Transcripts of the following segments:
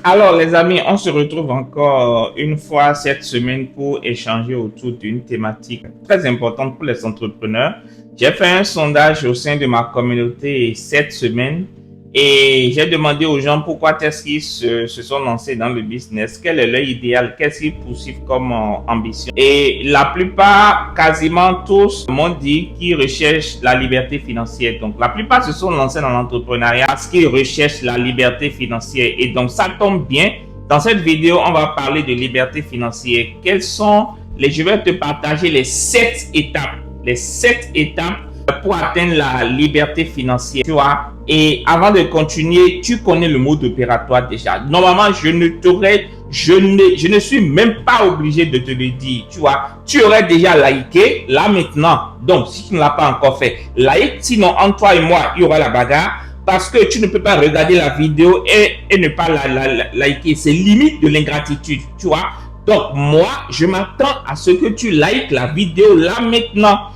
Alors les amis, on se retrouve encore une fois cette semaine pour échanger autour d'une thématique très importante pour les entrepreneurs. J'ai fait un sondage au sein de ma communauté cette semaine et j'ai demandé aux gens pourquoi est-ce qu'ils se sont lancés dans le business, quel est leur idéal, qu'est-ce qu'ils poursuivent comme ambition. Et la plupart, quasiment tous, m'ont dit qu'ils recherchent la liberté financière. Donc la plupart se sont lancés dans l'entrepreneuriat parce qu'ils recherchent la liberté financière. Et donc ça tombe bien. Dans cette vidéo, on va parler de liberté financière. Je vais te partager les 7 étapes. Les 7 étapes pour atteindre la liberté financière. Tu vois? Et avant de continuer, tu connais le mode opératoire déjà. Normalement, je ne suis même pas obligé de te le dire. Tu vois? Tu aurais déjà liké là maintenant. Donc, si tu ne l'as pas encore fait, like. Sinon, entre toi et moi, il y aura la bagarre. Parce que tu ne peux pas regarder la vidéo et ne pas la liker. C'est limite de l'ingratitude, tu vois. Donc, moi, je m'attends à ce que tu likes la vidéo là maintenant.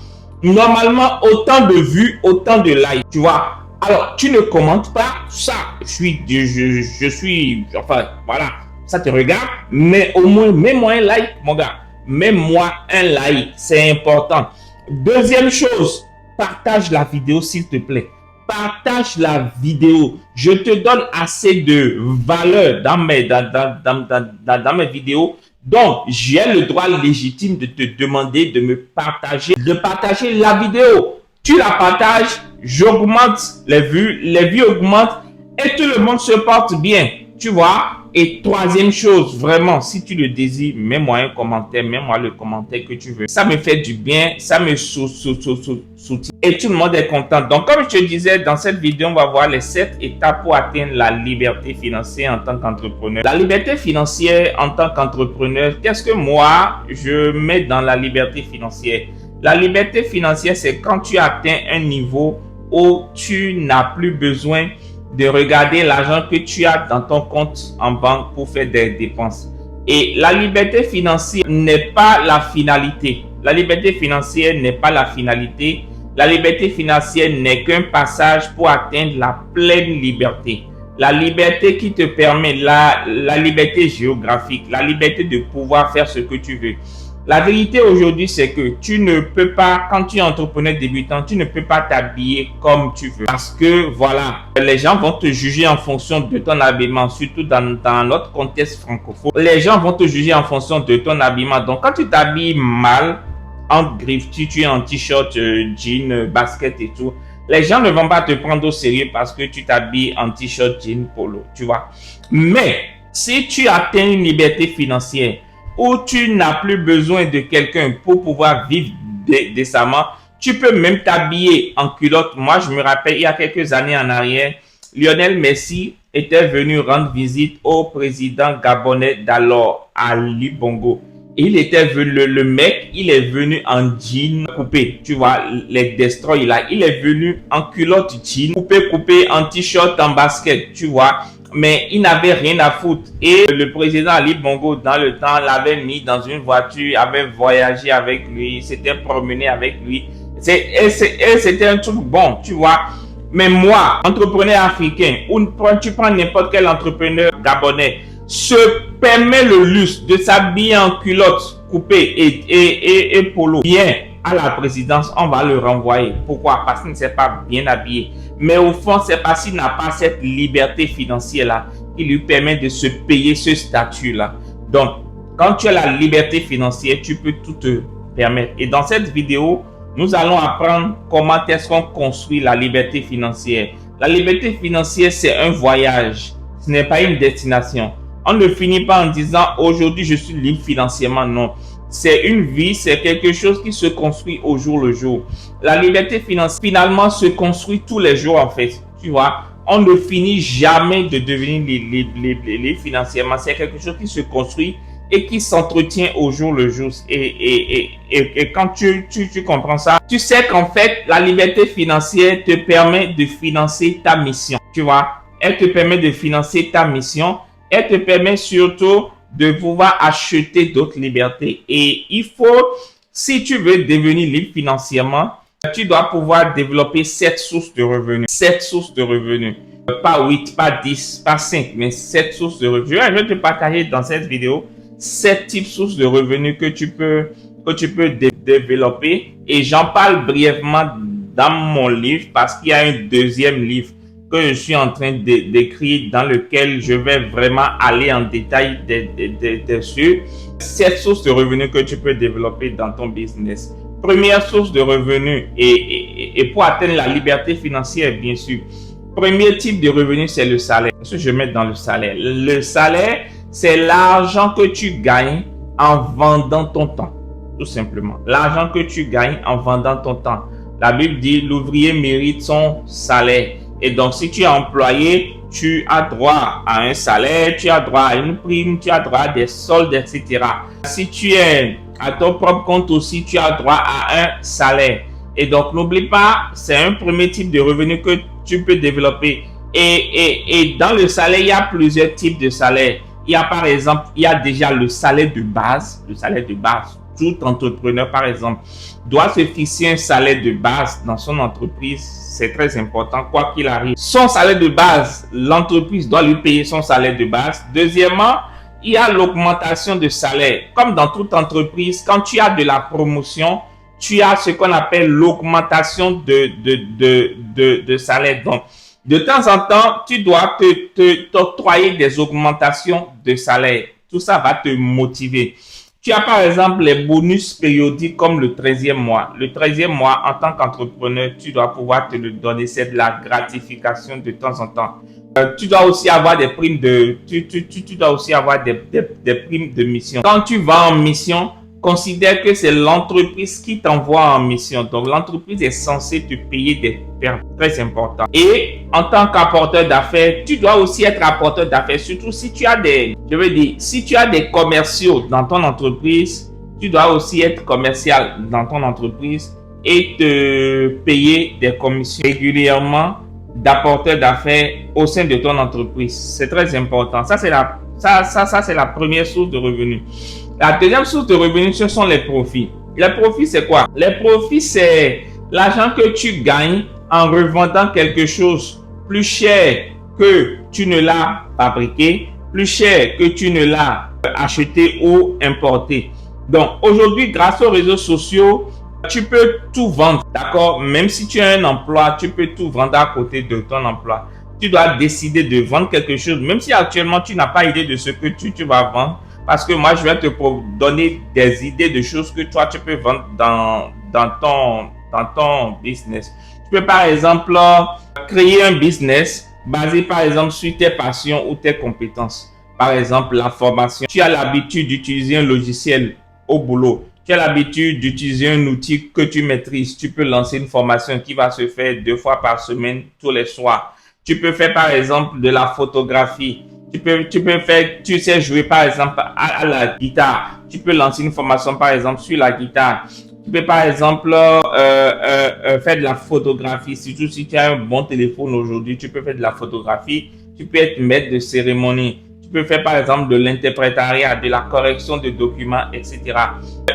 Normalement, autant de vues, autant de likes, tu vois. Alors, tu ne commentes pas, ça, enfin, voilà, ça te regarde, mais au moins, mets-moi un like, mon gars. Mets-moi un like, c'est important. Deuxième chose, partage la vidéo, s'il te plaît. Partage la vidéo. Je te donne assez de valeur dans mes vidéos. Donc, j'ai le droit légitime de te demander de partager la vidéo. Tu la partages, j'augmente les vues augmentent et tout le monde se porte bien. Tu vois? Et troisième chose, vraiment, si tu le désires, mets-moi un commentaire, mets-moi le commentaire que tu veux. Ça me fait du bien, ça me soutient et tout le monde est content. Donc, comme je te disais, dans cette vidéo, on va voir les 7 étapes pour atteindre la liberté financière en tant qu'entrepreneur. La liberté financière en tant qu'entrepreneur, qu'est-ce que moi, je mets dans la liberté financière? La liberté financière, c'est quand tu atteins un niveau où tu n'as plus besoin de regarder l'argent que tu as dans ton compte en banque pour faire des dépenses. Et la liberté financière n'est pas la finalité. La liberté financière n'est pas la finalité. La liberté financière n'est qu'un passage pour atteindre la pleine liberté. La liberté qui te permet, la liberté géographique, la liberté de pouvoir faire ce que tu veux. La vérité aujourd'hui, c'est que tu ne peux pas, quand tu es entrepreneur débutant, tu ne peux pas t'habiller comme tu veux. Parce que, voilà, les gens vont te juger en fonction de ton habillement, surtout dans notre contexte francophone. Les gens vont te juger en fonction de ton habillement. Donc, quand tu t'habilles mal, en griffe, tu es en t-shirt, jean, basket et tout, les gens ne vont pas te prendre au sérieux parce que tu t'habilles en t-shirt, jean, polo, tu vois. Mais, si tu atteins une liberté financière, où tu n'as plus besoin de quelqu'un pour pouvoir vivre décemment, tu peux même t'habiller en culotte. Moi, je me rappelle, il y a quelques années en arrière, Lionel Messi était venu rendre visite au président gabonais d'alors, Ali Bongo. Il était venu, le mec, il est venu en jean coupé, tu vois, les destroy là. Il est venu en culotte jean coupé, en t-shirt, en basket, tu vois. Mais il n'avait rien à foutre. Et le président Ali Bongo, dans le temps, l'avait mis dans une voiture, avait voyagé avec lui, s'était promené avec lui. C'était un truc bon, tu vois. Mais moi, entrepreneur africain, ou tu prends n'importe quel entrepreneur gabonais, se permet le luxe de s'habiller en culotte coupée et polo bien à la présidence, on va le renvoyer. Pourquoi? Parce qu'il ne s'est pas bien habillé. Mais au fond, c'est parce qu'il n'a pas cette liberté financière-là qui lui permet de se payer ce statut-là. Donc, quand tu as la liberté financière, tu peux tout te permettre. Et dans cette vidéo, nous allons apprendre comment est-ce qu'on construit la liberté financière. La liberté financière, c'est un voyage. Ce n'est pas une destination. On ne finit pas en disant aujourd'hui je suis libre financièrement. Non, c'est une vie, c'est quelque chose qui se construit au jour le jour. La liberté financière finalement se construit tous les jours en fait. Tu vois, on ne finit jamais de devenir libre financièrement. C'est quelque chose qui se construit et qui s'entretient au jour le jour. Et quand tu comprends ça, tu sais qu'en fait la liberté financière te permet de financer ta mission. Tu vois, elle te permet de financer ta mission. Elle te permet surtout de pouvoir acheter d'autres libertés. Et il faut, si tu veux devenir libre financièrement, tu dois pouvoir développer 7 sources de revenus. 7 sources de revenus. pas 8, pas 10, pas 5, mais 7 sources de revenus. Je vais te partager dans cette vidéo 7 types de sources de revenus que tu peux développer. Et j'en parle brièvement dans mon livre parce qu'il y a un deuxième livre que je suis en train d'écrire dans lequel je vais vraiment aller en détail dessus. 7 sources de revenus que tu peux développer dans ton business. Première source de revenus et pour atteindre la liberté financière, bien sûr. Premier type de revenu, c'est le salaire. Ce que je mets dans le salaire. Le salaire, c'est l'argent que tu gagnes en vendant ton temps. Tout simplement. L'argent que tu gagnes en vendant ton temps. La Bible dit, l'ouvrier mérite son salaire. Et donc, si tu es employé, tu as droit à un salaire, tu as droit à une prime, tu as droit à des soldes, etc. Si tu es à ton propre compte aussi, tu as droit à un salaire. Et donc, n'oublie pas, c'est un premier type de revenu que tu peux développer. Et dans le salaire, il y a plusieurs types de salaires. Il y a par exemple, il y a déjà le salaire de base. Le salaire de base. Tout entrepreneur, par exemple, doit se fixer un salaire de base dans son entreprise. C'est très important, quoi qu'il arrive. Son salaire de base, l'entreprise doit lui payer son salaire de base. Deuxièmement, il y a l'augmentation de salaire. Comme dans toute entreprise, quand tu as de la promotion, tu as ce qu'on appelle l'augmentation de salaire. Donc, de temps en temps, tu dois t'octroyer des augmentations de salaire. Tout ça va te motiver. Tu as par exemple les bonus périodiques comme le 13e mois. Le 13e mois, en tant qu'entrepreneur, tu dois pouvoir te le donner. C'est de la gratification de temps en temps. Tu dois aussi avoir des primes tu dois aussi avoir des primes de mission. Quand tu vas en mission, considère que c'est l'entreprise qui t'envoie en mission. Donc, l'entreprise est censée te payer des pertes très importantes. Et en tant qu'apporteur d'affaires, tu dois aussi être apporteur d'affaires. Surtout si tu as si tu as des commerciaux dans ton entreprise, tu dois aussi être commercial dans ton entreprise et te payer des commissions régulièrement d'apporteur d'affaires au sein de ton entreprise. C'est très important. Ça, c'est la première source de revenus. La deuxième source de revenus, ce sont les profits. Les profits, c'est quoi? Les profits, c'est l'argent que tu gagnes en revendant quelque chose plus cher que tu ne l'as fabriqué, plus cher que tu ne l'as acheté ou importé. Donc, aujourd'hui, grâce aux réseaux sociaux, tu peux tout vendre, d'accord? Même si tu as un emploi, tu peux tout vendre à côté de ton emploi. Tu dois décider de vendre quelque chose, même si actuellement, tu n'as pas idée de ce que tu vas vendre. Parce que moi, je vais te donner des idées de choses que toi, tu peux vendre dans ton business. Tu peux, par exemple, créer un business basé, par exemple, sur tes passions ou tes compétences. Par exemple, la formation. Tu as l'habitude d'utiliser un logiciel au boulot. Tu as l'habitude d'utiliser un outil que tu maîtrises. Tu peux lancer une formation qui va se faire 2 fois par semaine, tous les soirs. Tu peux faire, par exemple, de la photographie. Tu sais jouer par exemple à la guitare. Tu peux lancer une formation par exemple sur la guitare. Tu peux par exemple faire de la photographie. Surtout si tu as un bon téléphone aujourd'hui, tu peux faire de la photographie. Tu peux être maître de cérémonie. Tu peux faire par exemple de l'interprétariat, de la correction de documents, etc.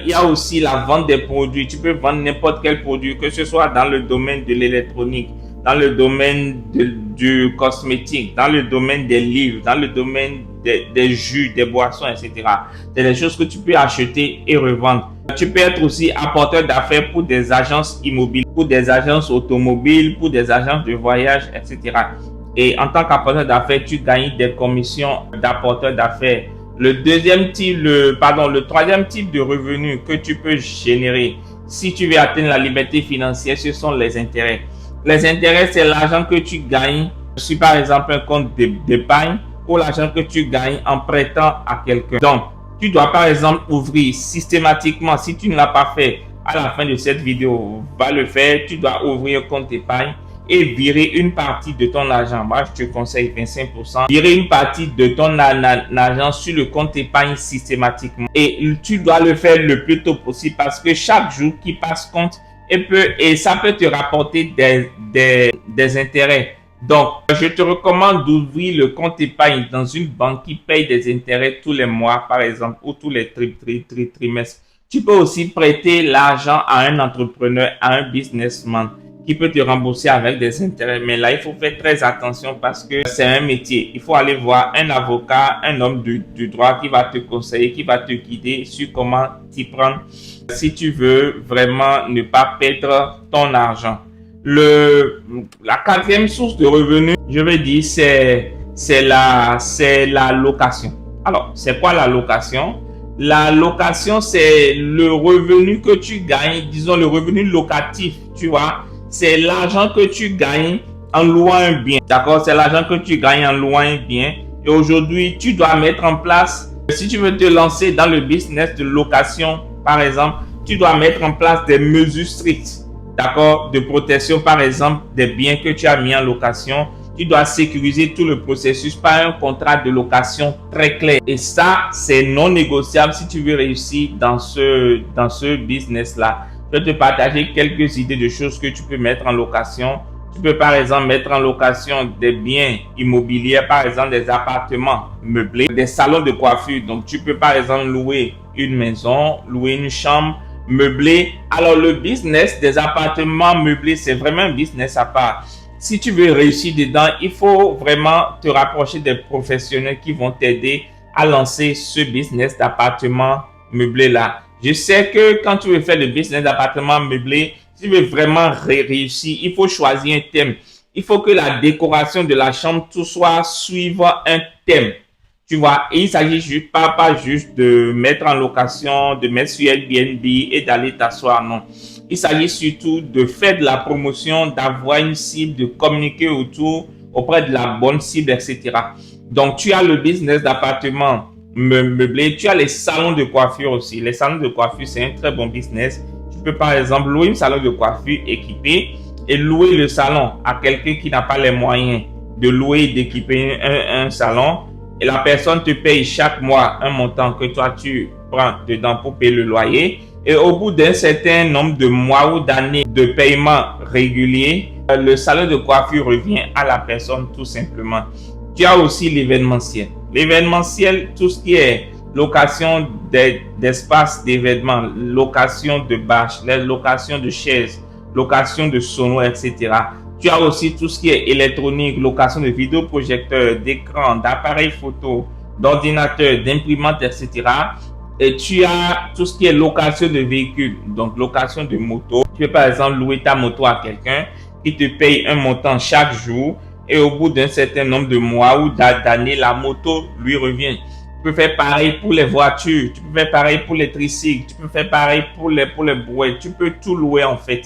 Il y a aussi la vente des produits. Tu peux vendre n'importe quel produit, que ce soit dans le domaine de l'électronique, dans le domaine du cosmétique, dans le domaine des livres, dans le domaine des jus, des boissons, etc. C'est des choses que tu peux acheter et revendre. Tu peux être aussi apporteur d'affaires pour des agences immobilières, pour des agences automobiles, pour des agences de voyage, etc. Et en tant qu'apporteur d'affaires, tu gagnes des commissions d'apporteur d'affaires. Le troisième type de revenu que tu peux générer si tu veux atteindre la liberté financière, ce sont les intérêts. Les intérêts, c'est l'argent que tu gagnes sur par exemple un compte d'épargne ou l'argent que tu gagnes en prêtant à quelqu'un. Donc, tu dois par exemple ouvrir systématiquement, si tu ne l'as pas fait à la fin de cette vidéo, va le faire. Tu dois ouvrir un compte d'épargne et virer une partie de ton argent. Moi, je te conseille 25%. Virer une partie de ton argent sur le compte épargne systématiquement. Et tu dois le faire le plus tôt possible parce que chaque jour qui passe compte et ça peut te rapporter des intérêts. Donc, je te recommande d'ouvrir le compte épargne dans une banque qui paye des intérêts tous les mois, par exemple, ou tous les trimestres. Tu peux aussi prêter l'argent à un entrepreneur, à un businessman qui peut te rembourser avec des intérêts. Mais là, il faut faire très attention parce que c'est un métier. Il faut aller voir un avocat, un homme du droit qui va te conseiller, qui va te guider sur comment t'y prendre si tu veux vraiment ne pas perdre ton argent. La quatrième source de revenus, je vais dire, c'est la location. Alors, c'est quoi la location? La location, c'est le revenu que tu gagnes, disons le revenu locatif, tu vois. C'est l'argent que tu gagnes en louant un bien. D'accord? C'est l'argent que tu gagnes en louant un bien. Et aujourd'hui, tu dois mettre en place, si tu veux te lancer dans le business de location, par exemple, tu dois mettre en place des mesures strictes, d'accord, de protection, par exemple, des biens que tu as mis en location. Tu dois sécuriser tout le processus par un contrat de location très clair. Et ça, c'est non négociable si tu veux réussir dans ce business-là. Je vais te partager quelques idées de choses que tu peux mettre en location. Tu peux par exemple mettre en location des biens immobiliers, par exemple des appartements meublés, des salons de coiffure. Donc tu peux par exemple louer une maison, louer une chambre meublée. Alors le business des appartements meublés, c'est vraiment un business à part. Si tu veux réussir dedans, il faut vraiment te rapprocher des professionnels qui vont t'aider à lancer ce business d'appartements meublés là. Je sais que quand tu veux faire le business d'appartements meublés, si tu veux vraiment réussir, il faut choisir un thème. Il faut que la décoration de la chambre, tout soit suivant un thème. Tu vois, et il s'agit pas juste de mettre en location, de mettre sur Airbnb et d'aller t'asseoir, non. Il s'agit surtout de faire de la promotion, d'avoir une cible, de communiquer autour, auprès de la bonne cible, etc. Donc, tu as le business d'appartement meublé, tu as les salons de coiffure aussi. Les salons de coiffure, c'est un très bon business. Tu peux par exemple louer un salon de coiffure équipé et louer le salon à quelqu'un qui n'a pas les moyens de louer et d'équiper un salon. Et la personne te paye chaque mois un montant que toi tu prends dedans pour payer le loyer. Et au bout d'un certain nombre de mois ou d'années de paiement régulier, le salon de coiffure revient à la personne tout simplement. Tu as aussi l'événementiel. L'événementiel, tout ce qui est location d'espaces d'événements, location de bâches, location de chaises, location de sonos, etc. Tu as aussi tout ce qui est électronique, location de vidéoprojecteurs, d'écran, d'appareils photo, d'ordinateurs, d'imprimantes, etc. Et tu as tout ce qui est location de véhicules, donc location de moto. Tu peux par exemple louer ta moto à quelqu'un qui te paye un montant chaque jour et au bout d'un certain nombre de mois ou d'années, la moto lui revient. Tu peux faire pareil pour les voitures, tu peux faire pareil pour les tricycles, tu peux faire pareil pour les brouettes, tu peux tout louer en fait.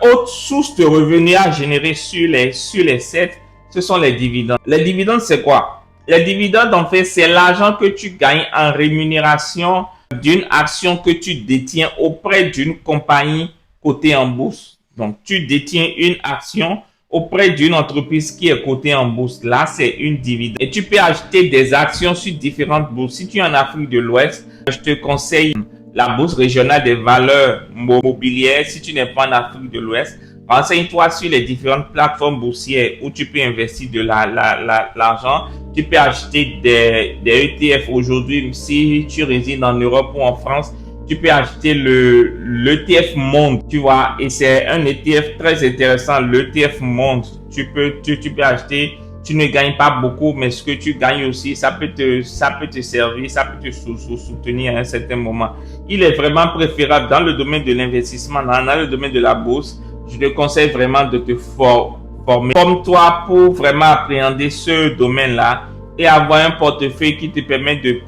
Autre source de revenus à générer sur les 7, ce sont les dividendes. Les dividendes, c'est quoi? Les dividendes, en fait, c'est l'argent que tu gagnes en rémunération d'une action que tu détiens auprès d'une compagnie cotée en bourse. Donc, tu détiens une action auprès d'une entreprise qui est cotée en bourse. Là, c'est une dividende. Et tu peux acheter des actions sur différentes bourses. Si tu es en Afrique de l'Ouest, je te conseille la bourse régionale des valeurs mobilières. Si tu n'es pas en Afrique de l'Ouest, renseigne-toi sur les différentes plateformes boursières où tu peux investir de l'argent. Tu peux acheter des ETF aujourd'hui. Si tu résides en Europe ou en France, tu peux acheter l'ETF Monde, tu vois, et c'est un ETF très intéressant, l'ETF Monde. Tu peux acheter, tu ne gagnes pas beaucoup, mais ce que tu gagnes aussi, ça peut te servir, ça peut te soutenir à un certain moment. Il est vraiment préférable dans le domaine de l'investissement, dans le domaine de la bourse. Je te conseille vraiment de te former comme toi pour vraiment appréhender ce domaine-là et avoir un portefeuille qui te permet de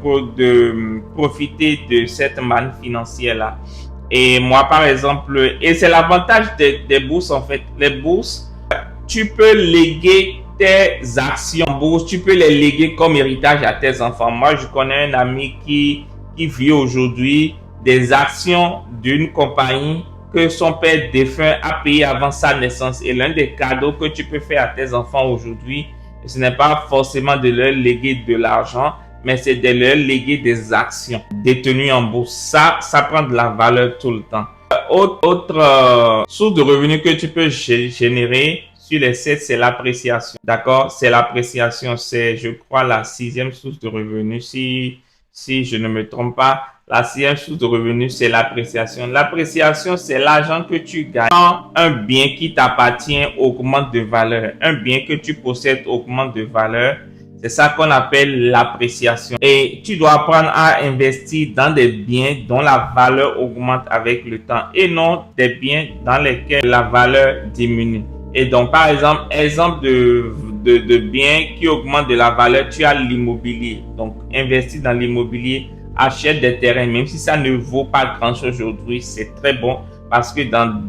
profiter de cette manne financière-là. Et moi, par exemple, et c'est l'avantage des bourses en fait. Les bourses, tu peux léguer tes actions en bourse, tu peux les léguer comme héritage à tes enfants. Moi, je connais un ami qui vit aujourd'hui des actions d'une compagnie que son père défunt a payé avant sa naissance. Et l'un des cadeaux que tu peux faire à tes enfants aujourd'hui, ce n'est pas forcément de leur léguer de l'argent, mais c'est de leur léguer des actions détenues en bourse. Ça prend de la valeur tout le temps. Autre source de revenus que tu peux générer sur les 7, c'est l'appréciation. D'accord? C'est l'appréciation. C'est, je crois, la 6e source de revenus. Si si je ne me trompe pas. La sixième source de revenus, c'est l'appréciation. L'appréciation, c'est l'argent que tu gagnes quand un bien qui t'appartient augmente de valeur. Un bien que tu possèdes augmente de valeur. C'est ça qu'on appelle l'appréciation. Et tu dois apprendre à investir dans des biens dont la valeur augmente avec le temps et non des biens dans lesquels la valeur diminue. Et donc, par exemple de biens qui augmentent de la valeur, tu as l'immobilier. Donc, investir dans l'immobilier, achète des terrains, même si ça ne vaut pas grand-chose aujourd'hui, c'est très bon parce que dans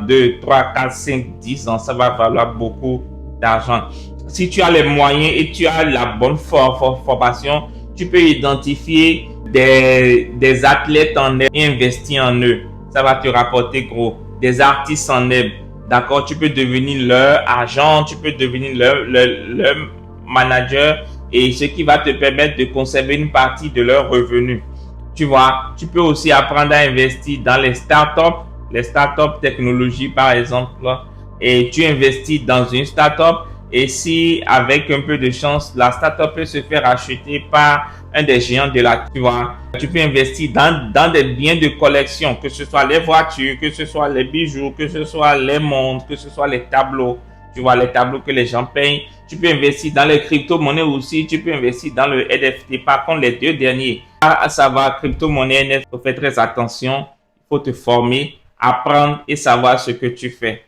2, 3, 4, 5, 10 ans, ça va valoir beaucoup d'argent. Si tu as les moyens et tu as la bonne formation, tu peux identifier des athlètes en herbe et investir en eux. Ça va te rapporter gros. Des artistes en herbe, d'accord? Tu peux devenir leur agent, tu peux devenir leur manager et ce qui va te permettre de conserver une partie de leurs revenus. Tu vois, tu peux aussi apprendre à investir dans les startups technologie par exemple, et tu investis dans une startup. Et si, avec un peu de chance, la startup peut se faire acheter par un des géants de la, tu vois, tu peux investir dans des biens de collection, que ce soit les voitures, que ce soit les bijoux, que ce soit les montres, que ce soit les tableaux, tu vois, les tableaux que les gens payent. Tu peux investir dans les crypto-monnaies aussi, tu peux investir dans le NFT. Par contre, les deux derniers, à savoir crypto-monnaie, NFT, il faut faire très attention, il faut te former, apprendre et savoir ce que tu fais.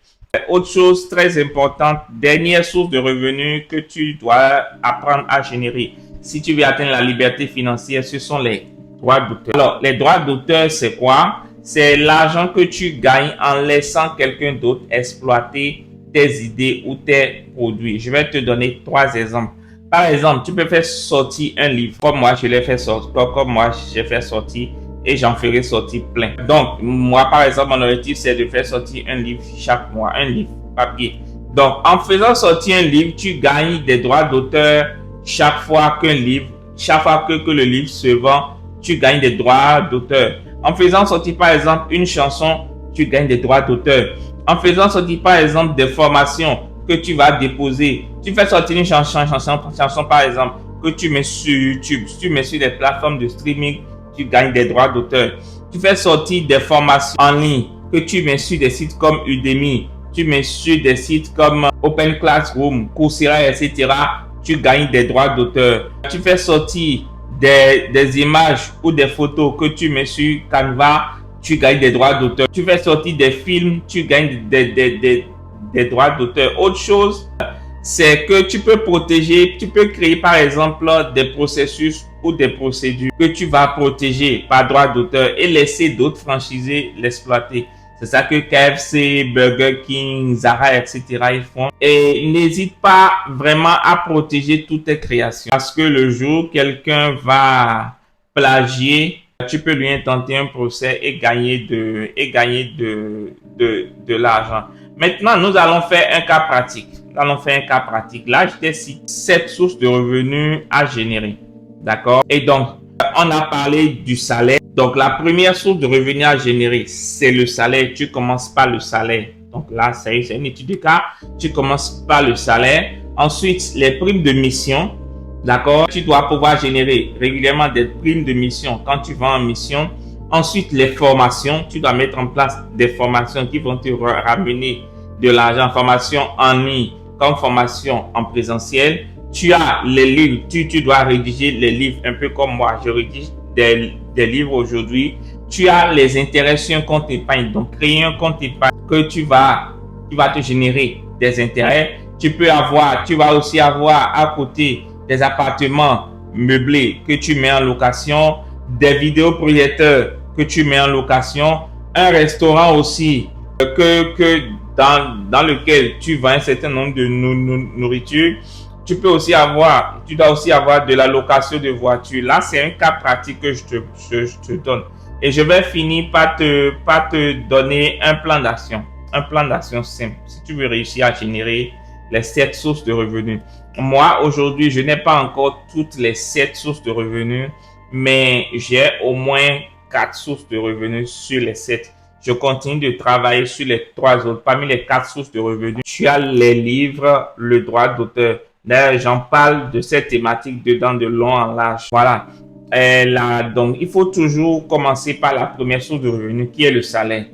Autre chose très importante, dernière source de revenus que tu dois apprendre à générer. Si tu veux atteindre la liberté financière, ce sont les droits d'auteur. Alors, les droits d'auteur, c'est quoi? C'est l'argent que tu gagnes en laissant quelqu'un d'autre exploiter tes idées ou tes produits. Je vais te donner 3 exemples. Par exemple, tu peux faire sortir un livre, comme moi je l'ai fait sortir, comme moi j'ai fait sortir. Et j'en ferai sortir plein. Donc, moi, par exemple, mon objectif, c'est de faire sortir un livre chaque mois, un livre papier. Donc, en faisant sortir un livre, tu gagnes des droits d'auteur chaque fois que le livre se vend, tu gagnes des droits d'auteur. En faisant sortir, par exemple, une chanson, tu gagnes des droits d'auteur. En faisant sortir, par exemple, des formations que tu vas déposer, tu fais sortir une chanson, par exemple, que tu mets sur YouTube, tu mets sur des plateformes de streaming, tu gagnes des droits d'auteur. Tu fais sortir des formations en ligne que tu mets sur des sites comme Udemy, tu mets sur des sites comme Open Classroom, Coursera, etc. Tu gagnes des droits d'auteur. Tu fais sortir des images ou des photos que tu mets sur Canva, tu gagnes des droits d'auteur. Tu fais sortir des films, tu gagnes des droits d'auteur. Autre chose, c'est que tu peux créer par exemple des processus ou des procédures que tu vas protéger par droit d'auteur et laisser d'autres franchisés l'exploiter. C'est ça que KFC, Burger King, Zara, etc. ils font. Et n'hésite pas vraiment à protéger toutes tes créations parce que le jour quelqu'un va plagier, tu peux lui intenter un procès et gagner de l'argent. Maintenant, nous allons faire un cas pratique. Là, je t'ai cité 7 sources de revenus à générer. D'accord? Et donc, on a parlé du salaire. Donc, la première source de revenus à générer, c'est le salaire. Tu commences par le salaire. Donc là, c'est une étude de cas. Tu commences par le salaire. Ensuite, les primes de mission. D'accord? Tu dois pouvoir générer régulièrement des primes de mission quand tu vas en mission. Ensuite, les formations. Tu dois mettre en place des formations qui vont te ramener de l'argent. Formation en ligne comme formation en présentiel. Tu as les livres. Tu dois rédiger les livres un peu comme moi. Je rédige des livres aujourd'hui. Tu as les intérêts sur un compte épargne. Donc, créer un compte épargne que tu vas te générer des intérêts. Tu vas aussi avoir à côté des appartements meublés que tu mets en location, des vidéoprojecteurs que tu mets en location, un restaurant aussi dans lequel tu vends un certain nombre de nourriture. Tu dois aussi avoir de la location de voiture. Là, c'est un cas pratique que je te donne. Et je vais finir par te donner un plan d'action. Un plan d'action simple. Si tu veux réussir à générer les 7 sources de revenus. Moi, aujourd'hui, je n'ai pas encore toutes les 7 sources de revenus, mais j'ai au moins 4 sources de revenus sur les 7. Je continue de travailler sur les 3 autres. Parmi les 4 sources de revenus, tu as les livres, le droit d'auteur. D'ailleurs, j'en parle de cette thématique dedans de long en large. Voilà. Donc, il faut toujours commencer par la première source de revenus qui est le salaire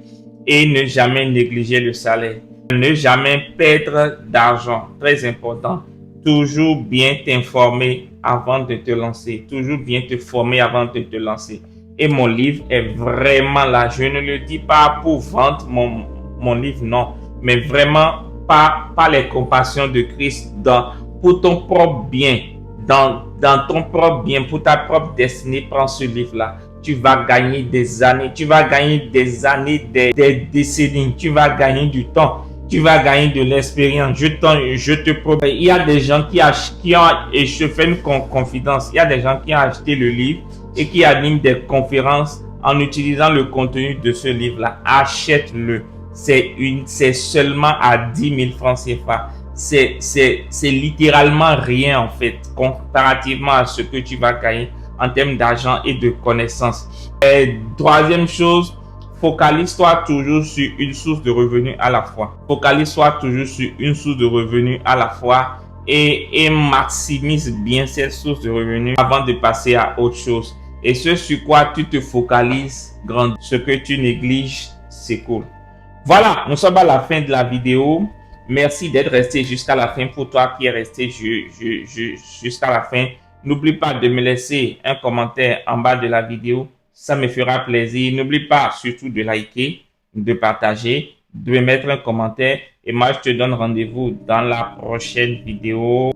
et ne jamais négliger le salaire. Ne jamais perdre d'argent, très important. Toujours bien t'informer avant de te lancer. Toujours bien te former avant de te lancer. Et mon livre est vraiment là. Je ne le dis pas pour vendre mon livre, non. Mais vraiment par les compassions de Christ pour ton propre bien. Dans ton propre bien, pour ta propre destinée, prends ce livre-là. Tu vas gagner des années. Tu vas gagner des années, des décennies. Tu vas gagner du temps. Tu vas gagner de l'expérience. Je te promets. Il y a des gens qui ont, et je fais une confidence, il y a des gens qui ont acheté le livre et qui animent des conférences en utilisant le contenu de ce livre-là. Achète-le. C'est seulement à 10 000 francs CFA. C'est littéralement rien en fait, comparativement à ce que tu vas gagner en termes d'argent et de connaissances. Troisième chose, focalise-toi toujours sur une source de revenus à la fois. Focalise-toi toujours sur une source de revenus à la fois et maximise bien cette source de revenus avant de passer à autre chose. Et ce sur quoi tu te focalises, grandit. Ce que tu négliges, c'est cool. Voilà, nous sommes à la fin de la vidéo. Merci d'être resté jusqu'à la fin. Pour toi qui est resté jusqu'à la fin, n'oublie pas de me laisser un commentaire en bas de la vidéo. Ça me fera plaisir. N'oublie pas surtout de liker, de partager, de mettre un commentaire. Et moi, je te donne rendez-vous dans la prochaine vidéo.